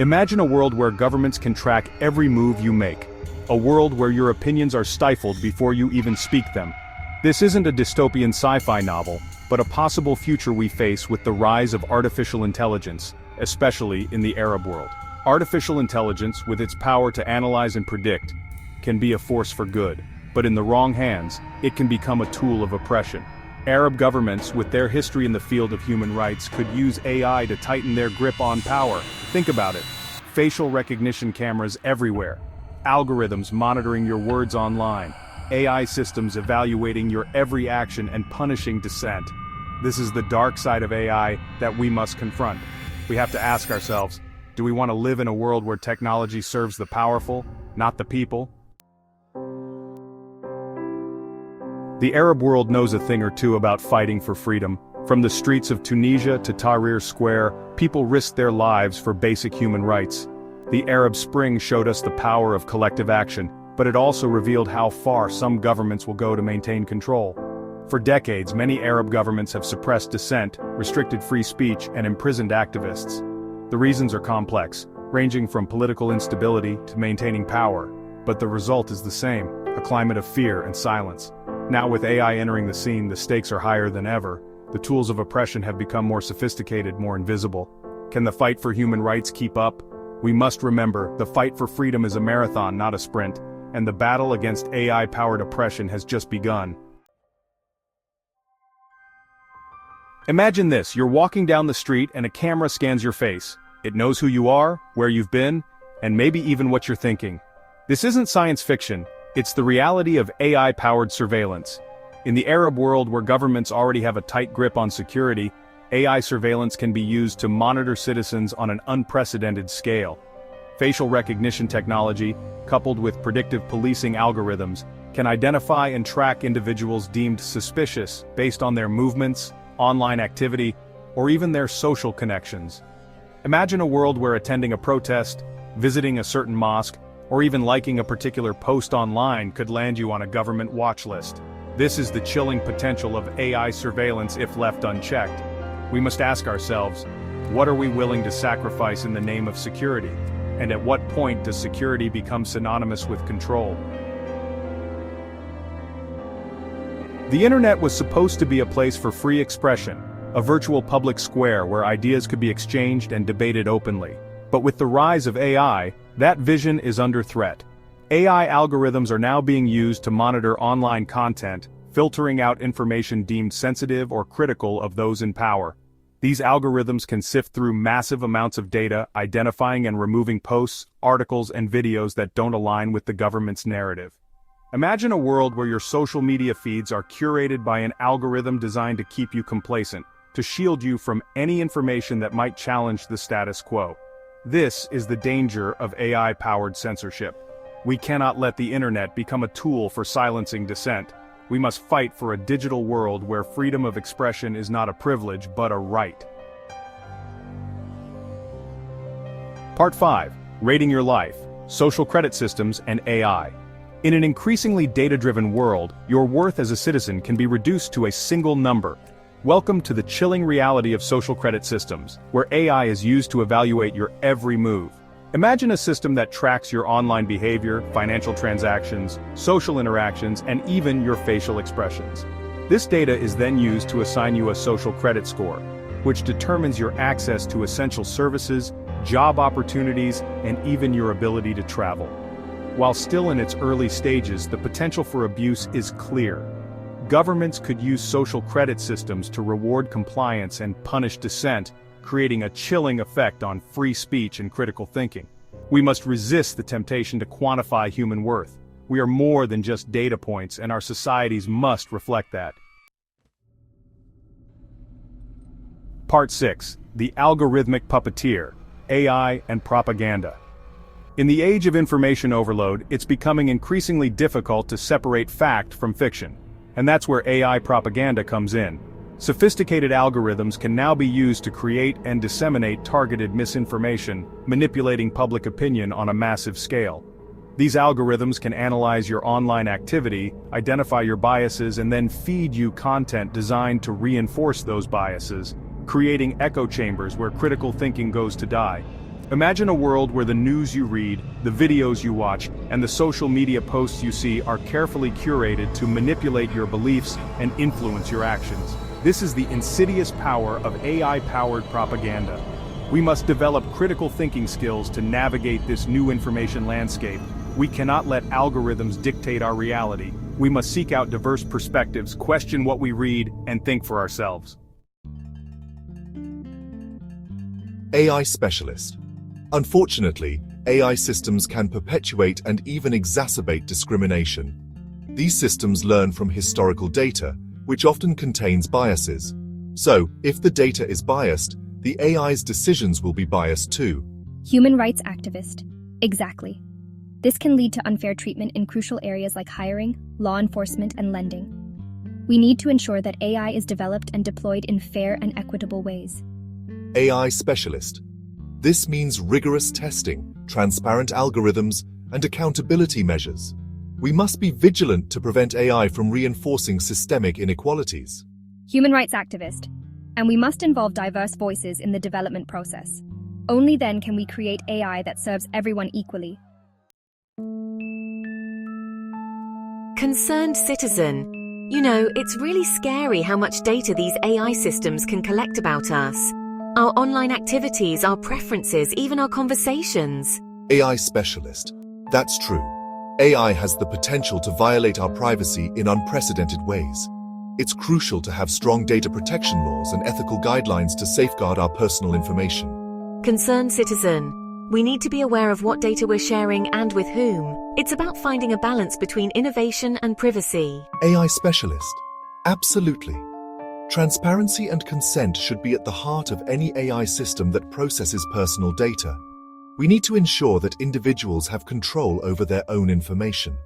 Imagine a world where governments can track every move you make. A world where your opinions are stifled before you even speak them. This isn't a dystopian sci-fi novel, but a possible future we face with the rise of artificial intelligence, especially in the Arab world. Artificial intelligence, with its power to analyze and predict, can be a force for good, but in the wrong hands, it can become a tool of oppression. Arab governments, with their history in the field of human rights, could use AI to tighten their grip on power. Think about it. Facial recognition cameras everywhere. Algorithms monitoring your words online. AI systems evaluating your every action and punishing dissent. This is the dark side of AI that we must confront. We have to ask ourselves, do we want to live in a world where technology serves the powerful, not the people? The Arab world knows a thing or two about fighting for freedom. From the streets of Tunisia to Tahrir Square, people risked their lives for basic human rights. The Arab Spring showed us the power of collective action, but it also revealed how far some governments will go to maintain control. For decades, many Arab governments have suppressed dissent, restricted free speech, and imprisoned activists. The reasons are complex, ranging from political instability to maintaining power, but the result is the same, a climate of fear and silence. Now with AI entering the scene, the stakes are higher than ever. The tools of oppression have become more sophisticated, more invisible. Can the fight for human rights keep up? We must remember, the fight for freedom is a marathon, not a sprint, and the battle against AI-powered oppression has just begun. Imagine this, you're walking down the street and a camera scans your face. It knows who you are, where you've been, and maybe even what you're thinking. This isn't science fiction. It's the reality of AI-powered surveillance. In the Arab world where governments already have a tight grip on security, AI surveillance can be used to monitor citizens on an unprecedented scale. Facial recognition technology, coupled with predictive policing algorithms, can identify and track individuals deemed suspicious based on their movements, online activity, or even their social connections. Imagine a world where attending a protest, visiting a certain mosque, or even liking a particular post online could land you on a government watch list. This is the chilling potential of AI surveillance if left unchecked. We must ask ourselves, what are we willing to sacrifice in the name of security? And at what point does security become synonymous with control? The internet was supposed to be a place for free expression, a virtual public square where ideas could be exchanged and debated openly. But with the rise of AI, that vision is under threat. AI algorithms are now being used to monitor online content, filtering out information deemed sensitive or critical of those in power. These algorithms can sift through massive amounts of data, identifying and removing posts, articles, and videos that don't align with the government's narrative. Imagine a world where your social media feeds are curated by an algorithm designed to keep you complacent, to shield you from any information that might challenge the status quo. This is the danger of AI-powered censorship. We cannot let the internet become a tool for silencing dissent. We must fight for a digital world where freedom of expression is not a privilege but a right. Part 5. Rating Your Life, Social Credit Systems and AI. In an increasingly data-driven world, your worth as a citizen can be reduced to a single number. Welcome to the chilling reality of social credit systems, where AI is used to evaluate your every move. Imagine a system that tracks your online behavior, financial transactions, social interactions, and even your facial expressions. This data is then used to assign you a social credit score, which determines your access to essential services, job opportunities, and even your ability to travel. While still in its early stages, the potential for abuse is clear. Governments could use social credit systems to reward compliance and punish dissent, creating a chilling effect on free speech and critical thinking. We must resist the temptation to quantify human worth. We are more than just data points, and our societies must reflect that. Part 6. The Algorithmic Puppeteer, AI and Propaganda. In the age of information overload, it's becoming increasingly difficult to separate fact from fiction. And that's where AI propaganda comes in. Sophisticated algorithms can now be used to create and disseminate targeted misinformation, manipulating public opinion on a massive scale. These algorithms can analyze your online activity, identify your biases, and then feed you content designed to reinforce those biases, creating echo chambers where critical thinking goes to die. Imagine a world where the news you read, the videos you watch, and the social media posts you see are carefully curated to manipulate your beliefs and influence your actions. This is the insidious power of AI-powered propaganda. We must develop critical thinking skills to navigate this new information landscape. We cannot let algorithms dictate our reality. We must seek out diverse perspectives, question what we read, and think for ourselves. AI specialist. Unfortunately, AI systems can perpetuate and even exacerbate discrimination. These systems learn from historical data, which often contains biases. So, if the data is biased, the AI's decisions will be biased too. Human rights activist. Exactly. This can lead to unfair treatment in crucial areas like hiring, law enforcement, and lending. We need to ensure that AI is developed and deployed in fair and equitable ways. AI specialist. This means rigorous testing, transparent algorithms, and accountability measures. We must be vigilant to prevent AI from reinforcing systemic inequalities. Human rights activist. And we must involve diverse voices in the development process. Only then can we create AI that serves everyone equally. Concerned citizen. You know, it's really scary how much data these AI systems can collect about us. Our online activities, our preferences, even our conversations. AI specialist. That's true. AI has the potential to violate our privacy in unprecedented ways. It's crucial to have strong data protection laws and ethical guidelines to safeguard our personal information. Concerned citizen. We need to be aware of what data we're sharing and with whom. It's about finding a balance between innovation and privacy. AI specialist. Absolutely. Transparency and consent should be at the heart of any AI system that processes personal data. We need to ensure that individuals have control over their own information.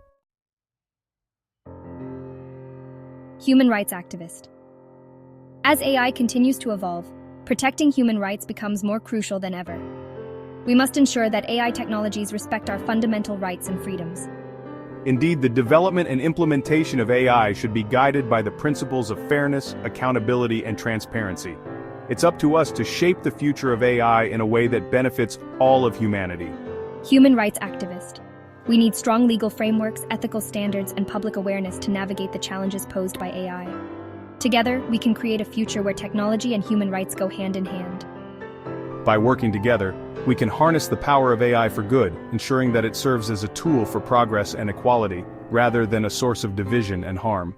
Human rights activist. As AI continues to evolve, protecting human rights becomes more crucial than ever. We must ensure that AI technologies respect our fundamental rights and freedoms. Indeed, the development and implementation of AI should be guided by the principles of fairness, accountability, and transparency. It's up to us to shape the future of AI in a way that benefits all of humanity. Human rights activist. We need strong legal frameworks, ethical standards, and public awareness to navigate the challenges posed by AI. Together, we can create a future where technology and human rights go hand in hand. By working together, we can harness the power of AI for good, ensuring that it serves as a tool for progress and equality, rather than a source of division and harm.